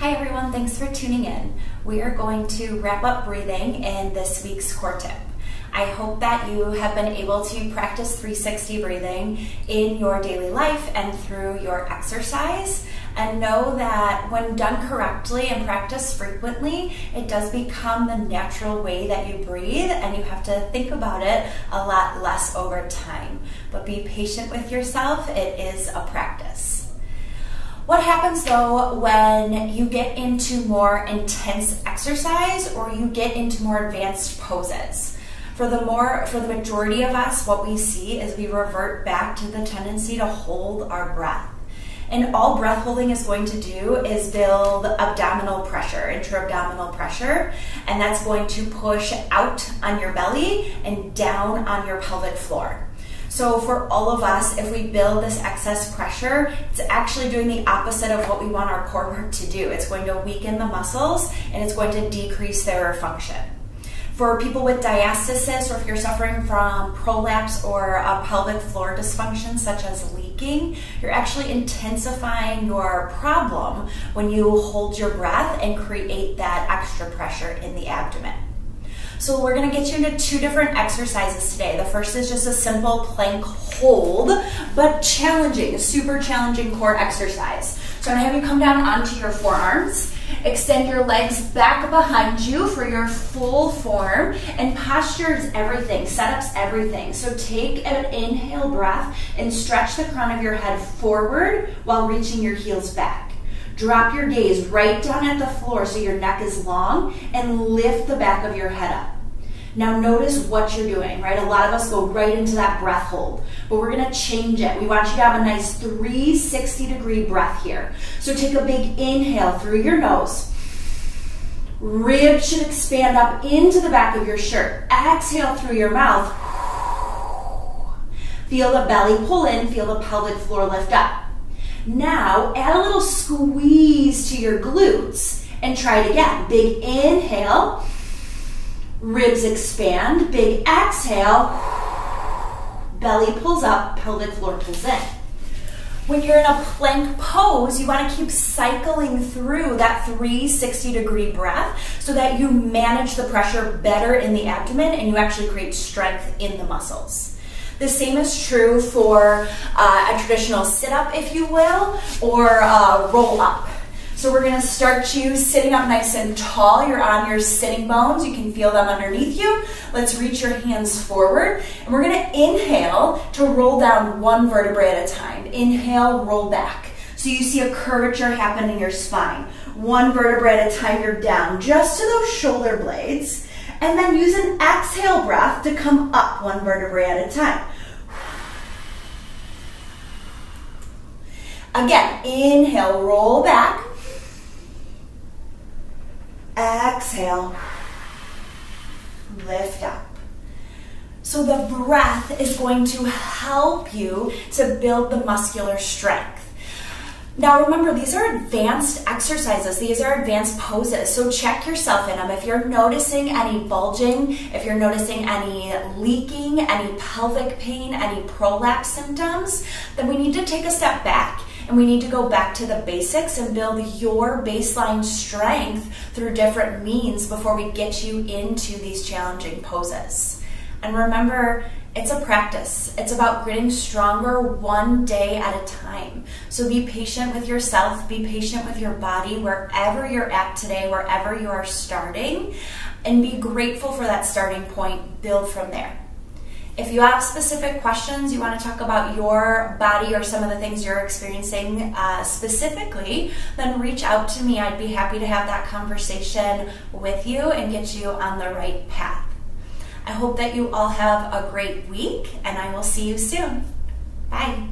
Hi everyone, thanks for tuning in. We are going to wrap up breathing in this week's core tip. I hope that you have been able to practice 360 breathing in your daily life and through your exercise, and know that when done correctly and practiced frequently, it does become the natural way that you breathe, and you have to think about it a lot less over time. But be patient with yourself, it is a practice. What happens though when you get into more intense exercise or you get into more advanced poses? For the majority of us, what we see is we revert back to the tendency to hold our breath. And all breath holding is going to do is build abdominal pressure, intra-abdominal pressure, and that's going to push out on your belly and down on your pelvic floor. So for all of us, if we build this excess pressure, it's actually doing the opposite of what we want our core work to do. It's going to weaken the muscles and it's going to decrease their function. For people with diastasis, or if you're suffering from prolapse or a pelvic floor dysfunction such as leaking, you're actually intensifying your problem when you hold your breath and create that extra pressure in the abdomen. So we're going to get you into two different exercises today. The first is just a simple plank hold, but challenging, a super challenging core exercise. So I'm going to have you come down onto your forearms, extend your legs back behind you for your full form, and posture is everything, setup's everything. So take an inhale breath and stretch the crown of your head forward while reaching your heels back. Drop your gaze right down at the floor so your neck is long, and lift the back of your head up. Now notice what you're doing, right? A lot of us go right into that breath hold, but we're gonna change it. We want you to have a nice 360-degree breath here. So take a big inhale through your nose. Ribs should expand up into the back of your shirt. Exhale through your mouth. Feel the belly pull in, feel the pelvic floor lift up. Now, add a little squeeze to your glutes and try it again. Big inhale, ribs expand. Big exhale, belly pulls up, pelvic floor pulls in. When you're in a plank pose, you want to keep cycling through that 360-degree breath so that you manage the pressure better in the abdomen and you actually create strength in the muscles. The same is true for a traditional sit-up, if you will, or roll up. So we're going to start you sitting up nice and tall. You're on your sitting bones. You can feel them underneath you. Let's reach your hands forward. And we're going to inhale to roll down one vertebrae at a time. Inhale, roll back. So you see a curvature happen in your spine. One vertebrae at a time, you're down just to those shoulder blades. And then use an exhale breath to come up one vertebrae at a time. Again, inhale, roll back. Exhale, lift up. So the breath is going to help you to build the muscular strength. Now remember, these are advanced exercises, these are advanced poses, so check yourself in them. If you're noticing any bulging, if you're noticing any leaking, any pelvic pain, any prolapse symptoms, then we need to take a step back and we need to go back to the basics and build your baseline strength through different means before we get you into these challenging poses. And remember, it's a practice. It's about getting stronger one day at a time. So be patient with yourself, be patient with your body, wherever you're at today, wherever you are starting, and be grateful for that starting point. Build from there. If you have specific questions, you want to talk about your body or some of the things you're experiencing specifically, then reach out to me. I'd be happy to have that conversation with you and get you on the right path. I hope that you all have a great week, and I will see you soon. Bye.